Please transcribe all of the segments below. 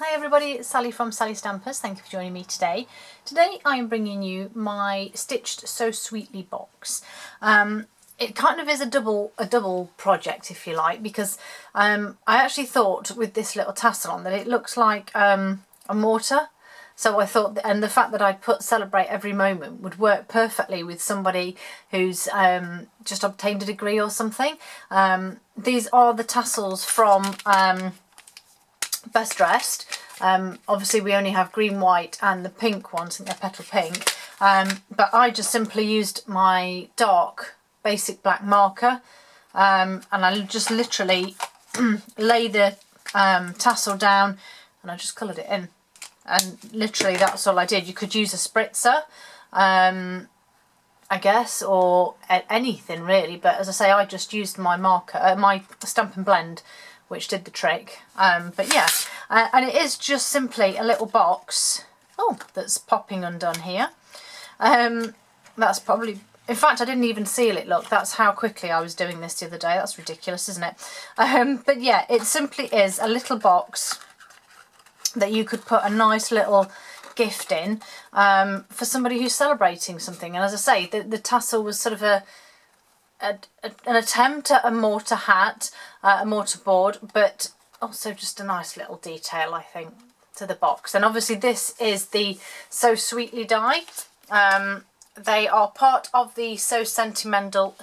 Hi everybody, it's Sally from Sally Stampers. Thank you for joining me today. Today I am bringing you my Stitched So Sweetly box. It kind of is a double project, if you like, because I actually thought with this little tassel on that it looks like a mortar. So I thought, and the fact that I'd put Celebrate Every Moment would work perfectly with somebody who's just obtained a degree or something. These are the tassels from Best Dressed. Obviously we only have green, white and the pink ones, I think they're petal pink, but I just simply used my dark basic black marker and I just literally lay the tassel down and I just coloured it in, and literally that's all I did. You could use a spritzer I guess, or anything really, but as I say, I just used my marker, my Stamp and Blend, which did the trick. But yeah, and it is just simply a little box, that's popping undone here. That's probably, in fact I didn't even seal it, look, that's how quickly I was doing this the other day. That's ridiculous, isn't it? But yeah, it simply is a little box that you could put a nice little gift in for somebody who's celebrating something. And as I say, the tassel was sort of an attempt at a mortar hat, a mortar board, but also just a nice little detail, I think, to the box. And obviously this is the So Sweetly die. They are part of the So Sentimental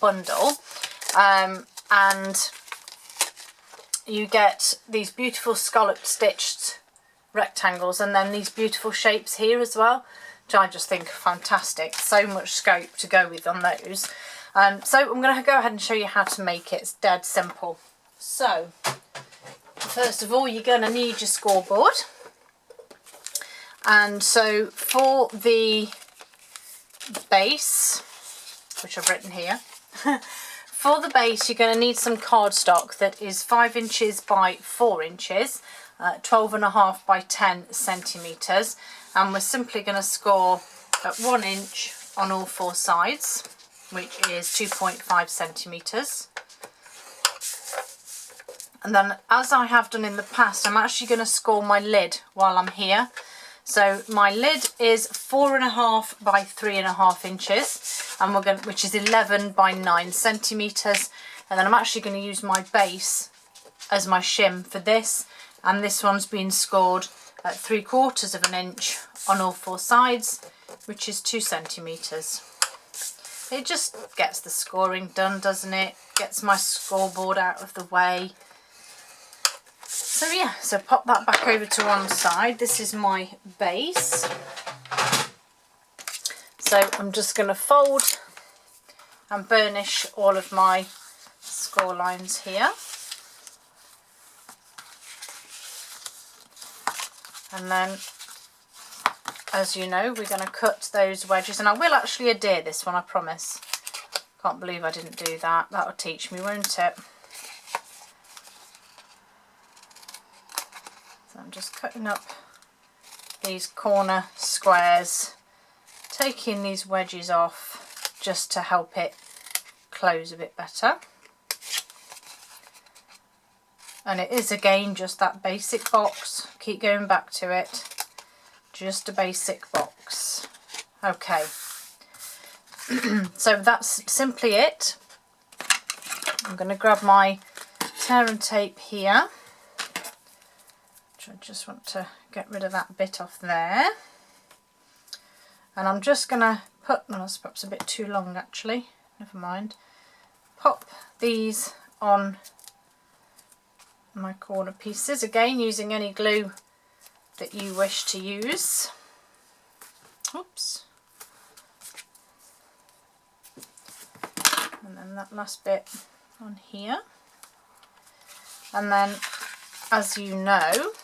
bundle, and you get these beautiful scalloped stitched rectangles and then these beautiful shapes here as well, which I just think are fantastic. So much scope to go with on those. So I'm going to go ahead and show you how to make it. It's dead simple. So first of all, you're going to need your scoreboard. And so for the base, which I've written here, for the base you're going to need some cardstock that is 5 inches by 4 inches, 12.5 by 10 centimetres, and we're simply going to score at 1 inch on all 4 sides, which is 2.5 centimetres. And then, as I have done in the past, I'm actually going to score my lid while I'm here. So my lid is 4.5 by 3.5 inches, and which is 11 by 9 centimetres. And then I'm actually going to use my base as my shim for this, and this one's been scored at 3/4 inch on all 4 sides, which is 2 centimetres. It just gets the scoring done, doesn't it? Gets my scoreboard out of the way. So yeah, so pop that back over to one side. This is my base. So I'm just going to fold and burnish all of my score lines here. And then, as you know, we're going to cut those wedges, and I will actually adhere this one, I promise. Can't believe I didn't do that. That'll teach me, won't it? So I'm just cutting up these corner squares, taking these wedges off just to help it close a bit better. And it is again just that basic box. Keep going back to it. Just a basic box. Okay. So that's simply it. I'm going to grab my tear and tape here. Which I just want to get rid of that bit off there. And I'm just going to put, well, that's perhaps a bit too long actually. Never mind. Pop these on my corner pieces, again using any glue that you wish to use. Oops. And then that last bit on here. And then, as you know,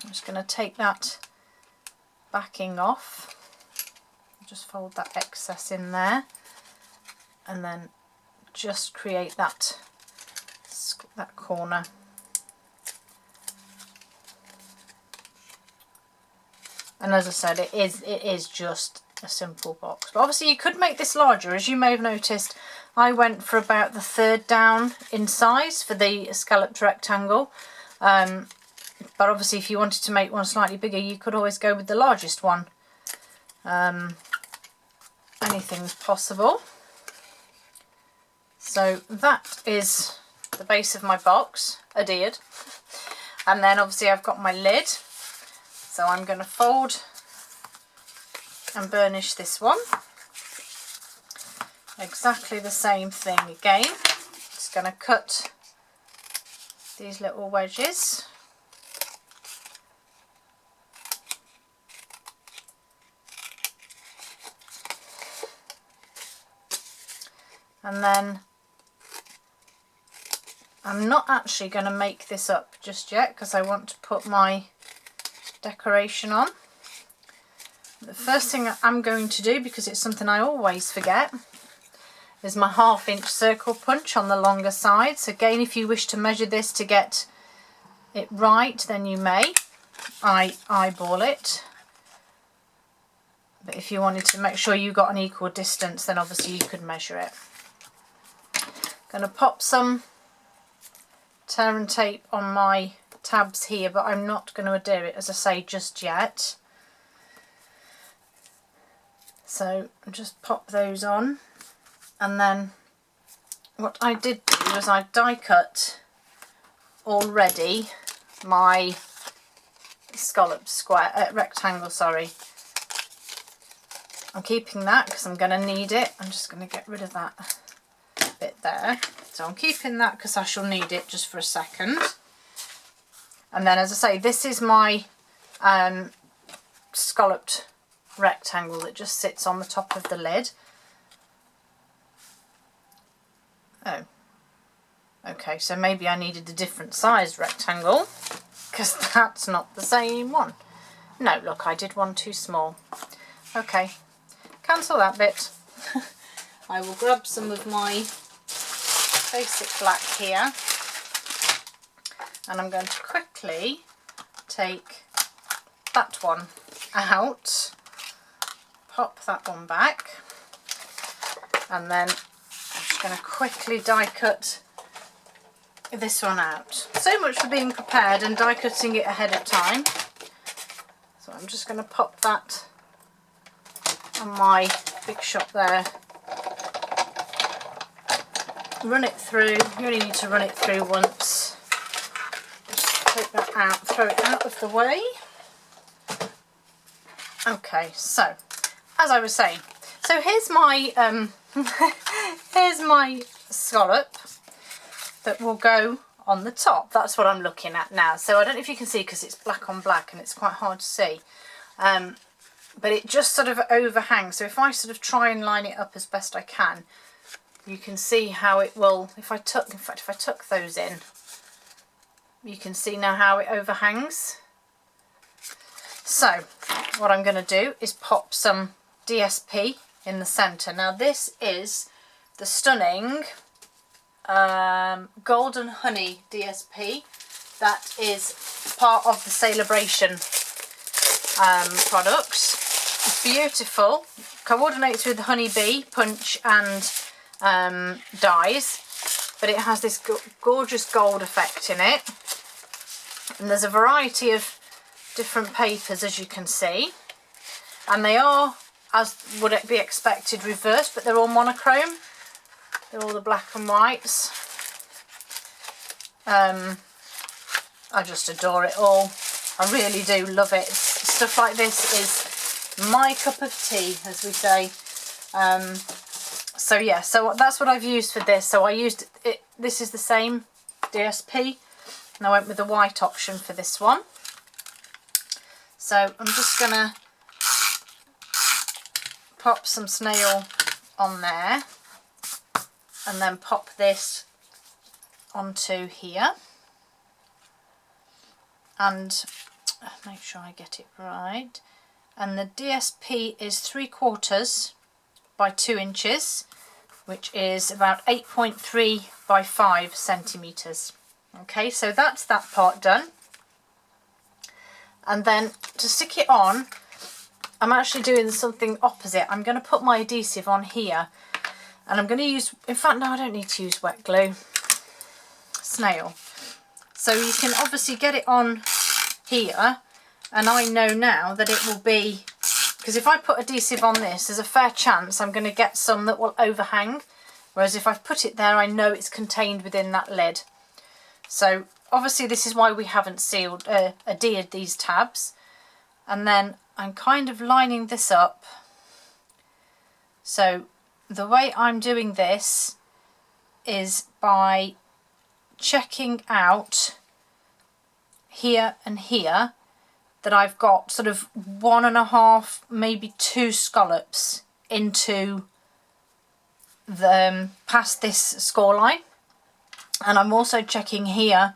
I'm just going to take that backing off. Just fold that excess in there and then just create that corner. And as I said, it is just a simple box. But obviously you could make this larger. As you may have noticed, I went for about the third down in size for the scalloped rectangle. But obviously if you wanted to make one slightly bigger, you could always go with the largest one. Anything's possible. So that is the base of my box, adhered. And then obviously I've got my lid. So I'm going to fold and burnish this one. Exactly the same thing again. Just going to cut these little wedges. And then I'm not actually going to make this up just yet because I want to put my decoration on. The first thing I'm going to do, because it's something I always forget, is my 1/2 inch circle punch on the longer side. So again, if you wish to measure this to get it right, then you may. I eyeball it. But if you wanted to make sure you got an equal distance, then obviously you could measure it. Going to pop some tear and tape on my tabs here, but I'm not going to adhere it, as I say, just yet. So just pop those on, and then what I did do was I die cut already my scallop square, rectangle, sorry. I'm keeping that because I'm going to need it. I'm just going to get rid of that bit there. So I'm keeping that because I shall need it just for a second. And then, as I say, this is my scalloped rectangle that just sits on the top of the lid. Oh, okay, so maybe I needed a different size rectangle because that's not the same one. No, look, I did one too small. Okay, cancel that bit. I will grab some of my basic black here, and I'm going to quickly take that one out, pop that one back, and then I'm just going to quickly die cut this one out. So much for being prepared and die cutting it ahead of time. So I'm just going to pop that on my big shop there. Run it through. You only need to run it through once. Just take that out, throw it out of the way. Okay, so as I was saying, so here's my here's my scallop that will go on the top. That's what I'm looking at now. So I don't know if you can see because it's black on black and it's quite hard to see. But it just sort of overhangs. So if I sort of try and line it up as best I can, you can see how it will, in fact, if I tuck those in, you can see now how it overhangs. So what I'm going to do is pop some DSP in the centre. Now this is the stunning Golden Honey DSP that is part of the Celebration products. It's beautiful, coordinates with the honeybee punch and dies, but it has this gorgeous gold effect in it, and there's a variety of different papers, as you can see, and they are, as would it be expected, reversed, but they're all monochrome. They're all the black and whites. I just adore it all. I really do love it. Stuff like this is my cup of tea, as we say. So yeah, so that's what I've used for this. So I used it, this is the same DSP, and I went with the white option for this one. So I'm just gonna pop some snail on there, and then pop this onto here, and make sure I get it right. And the DSP is 3/4 by 2 inches, which is about 8.3 by 5 centimetres. Okay, so that's that part done. And then to stick it on, I'm actually doing something opposite. I'm going to put my adhesive on here, and I'm going to use, in fact no, I don't need to use wet glue, snail. So you can obviously get it on here, and I know now that it will be, because if I put adhesive on this, there's a fair chance I'm going to get some that will overhang, whereas if I put it there I know it's contained within that lid. So obviously this is why we haven't sealed, adhered these tabs. And then I'm kind of lining this up. So the way I'm doing this is by checking out here and here that I've got sort of 1.5, maybe 2 scallops into the past this score line. And I'm also checking here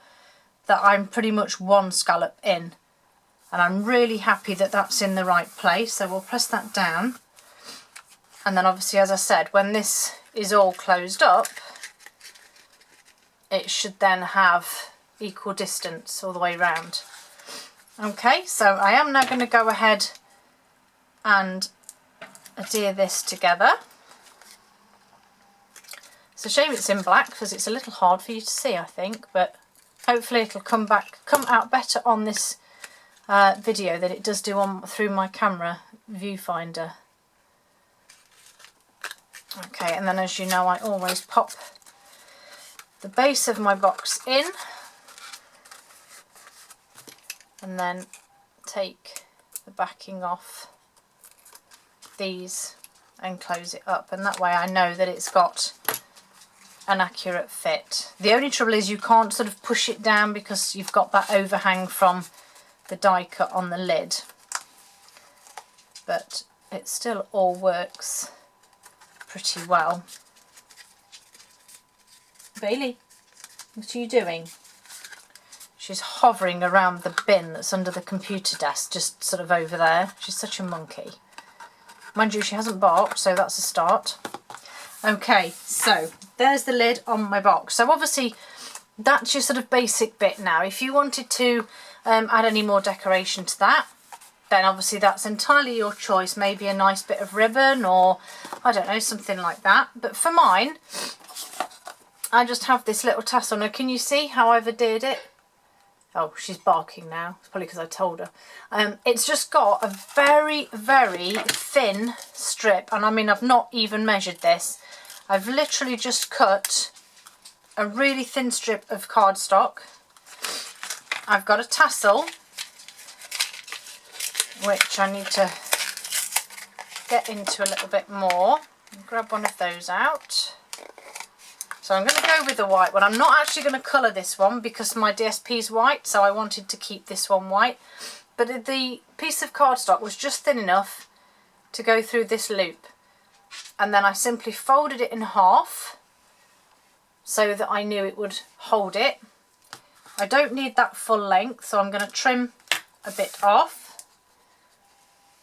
that I'm pretty much 1 scallop in. And I'm really happy that that's in the right place. So we'll press that down. And then obviously, as I said, when this is all closed up, it should then have equal distance all the way around. Okay, so I am now going to go ahead and adhere this together. It's a shame it's in black because it's a little hard for you to see, I think, but hopefully it'll come out better on this video than it does do on through my camera viewfinder. Okay, and then as you know, I always pop the base of my box in and then take the backing off these and close it up, and that way I know that it's got an accurate fit. The only trouble is you can't sort of push it down because you've got that overhang from the die cut on the lid, but it still all works pretty well. Bailey, what are you doing? She's hovering around the bin that's under the computer desk, just sort of over there. She's such a monkey. Mind you, she hasn't barked, so that's a start. Okay, so there's the lid on my box. So obviously that's your sort of basic bit now. If you wanted to add any more decoration to that, then obviously that's entirely your choice. Maybe a nice bit of ribbon or, I don't know, something like that. But for mine, I just have this little tassel. Now, can you see how I've adhered it? Oh, she's barking now. It's probably because I told her. It's just got a very, very thin strip. And I mean, I've not even measured this. I've literally just cut a really thin strip of cardstock. I've got a tassel, which I need to get into a little bit more. Grab one of those out. So I'm going to go with the white one. I'm not actually going to colour this one because my DSP is white, so I wanted to keep this one white. But the piece of cardstock was just thin enough to go through this loop. And then I simply folded it in half so that I knew it would hold it. I don't need that full length, so I'm going to trim a bit off.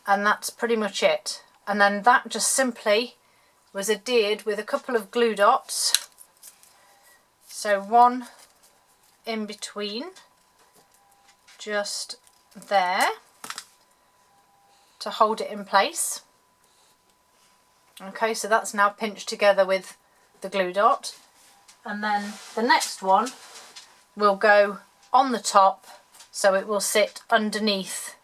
And that's pretty much it. And then that just simply was adhered with a couple of glue dots. So one in between, just there, to hold it in place. Okay, so that's now pinched together with the glue dot. And then the next one will go on the top, so it will sit underneath,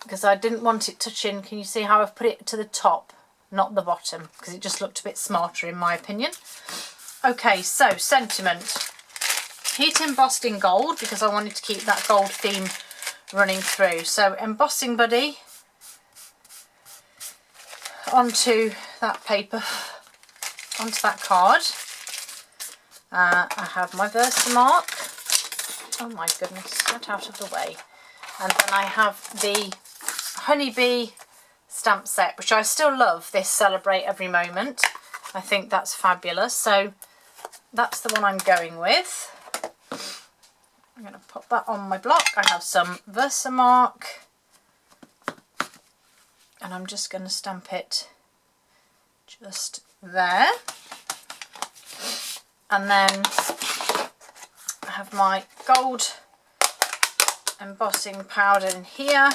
because I didn't want it touching. Can you see how I've put it to the top, not the bottom, because it just looked a bit smarter in my opinion. Okay, so sentiment. Heat embossed in gold, because I wanted to keep that gold theme running through. So embossing buddy onto that paper, onto that card. I have my Versamark. Oh my goodness, get out of the way. And then I have the honeybee stamp set, which I still love, this Celebrate Every Moment. I think that's fabulous. So that's the one I'm going with. I'm going to pop that on my block. I have some Versamark, and I'm just going to stamp it just there. And then I have my gold embossing powder in here.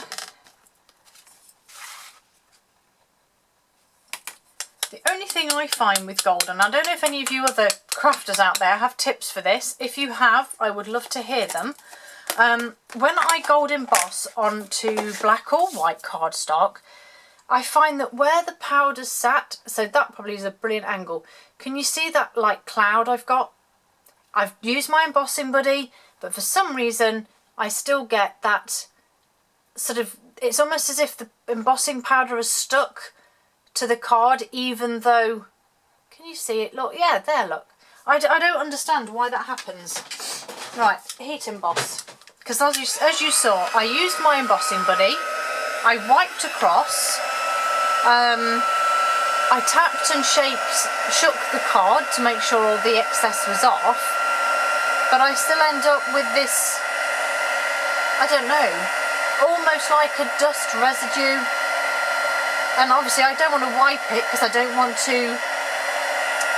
I find with gold, and I don't know if any of you other crafters out there have tips for this. If you have, I would love to hear them. When I gold emboss onto black or white cardstock, I find that where the powder's sat, so that probably is a brilliant angle. Can you see that like cloud I've got? I've used my embossing buddy, but for some reason I still get that sort of, it's almost as if the embossing powder has stuck to the card, even though, can you see it? Look, yeah, there, look. I don't understand why that happens. Right, heat emboss. Because as you saw, I used my embossing buddy, I wiped across, I tapped and shook the card to make sure all the excess was off, but I still end up with this, I don't know, almost like a dust residue. And obviously I don't want to wipe it because I don't want to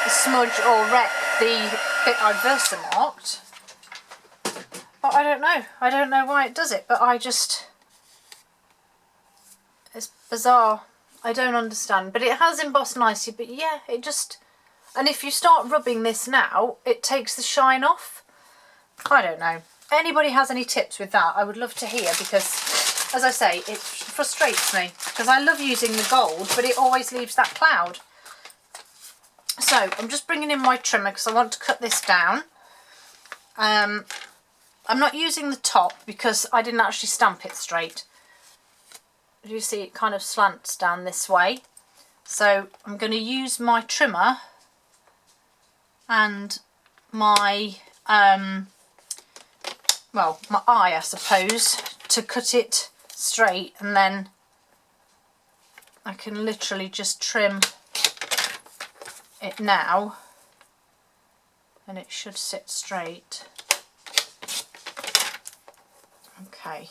smudge or wreck the bit I've Versamarked. But I don't know why it does it, but it's bizarre. I don't understand, but it has embossed nicely, but yeah, it just, and if you start rubbing this now, it takes the shine off. I don't know. Anybody has any tips with that, I would love to hear, because as I say, it frustrates me because I love using the gold, but it always leaves that cloud. So I'm just bringing in my trimmer because I want to cut this down. I'm not using the top because I didn't actually stamp it straight. You see it kind of slants down this way. So I'm going to use my trimmer and my, well, my eye, I suppose, to cut it straight, and then I can literally just trim it now and it should sit straight. Okay.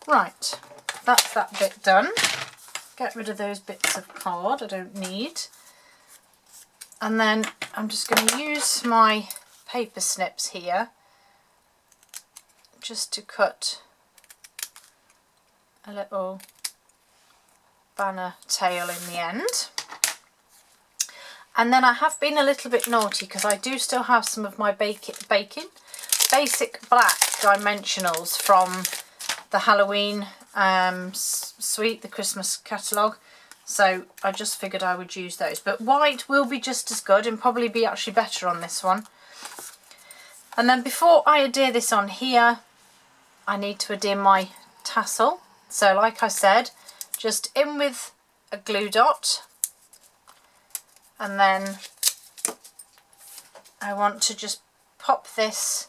Right, that's that bit done. Get rid of those bits of card I don't need. And then I'm just going to use my paper snips here just to cut a little banner tail in the end. And then I have been a little bit naughty because I do still have some of my basic black dimensionals from the Halloween suite, the Christmas catalogue. So I just figured I would use those. But white will be just as good and probably be actually better on this one. And then before I adhere this on here, I need to adhere my tassel. So like I said, just in with a glue dot, and then I want to just pop this.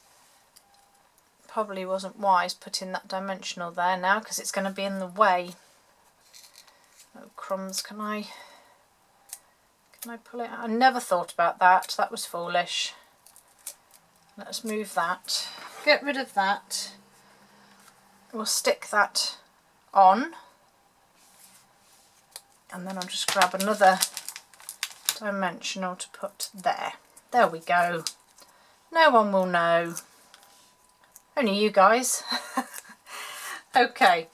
Probably wasn't wise putting that dimensional there now because it's going to be in the way. Oh crumbs, can I pull it out? I never thought about that, that was foolish. Let's move that, get rid of that. We'll stick that on, and then I'll just grab another dimensional to put there. There we go. No one will know. Only you guys. Okay.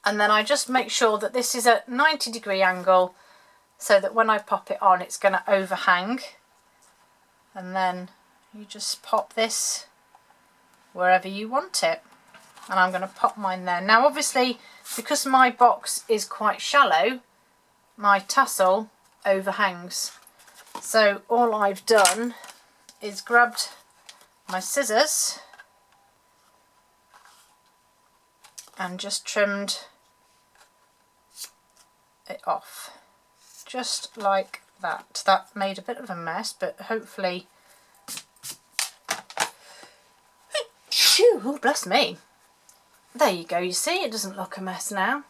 And then I just make sure that this is at 90-degree angle so that when I pop it on it's going to overhang. And then you just pop this wherever you want it. And I'm going to pop mine there. Now obviously, because my box is quite shallow, my tassel overhangs. So all I've done is grabbed my scissors and just trimmed it off. Just like that. That made a bit of a mess, but hopefully... Phew, bless me. There you go, you see, it doesn't look a mess now.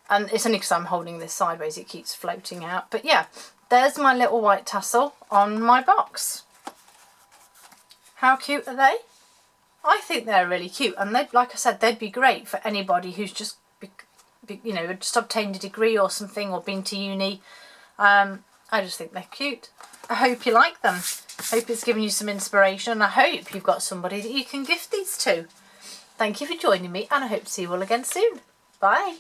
And it's only because I'm holding this sideways, it keeps floating out. But yeah, there's my little white tassel on my box. How cute are they? I think they're really cute, and they'd, like I said, they'd be great for anybody who's just, you know, just obtained a degree or something or been to uni. I just think they're cute. I hope you like them. I hope it's given you some inspiration. I hope you've got somebody that you can gift these to. Thank you for joining me, and I hope to see you all again soon. Bye.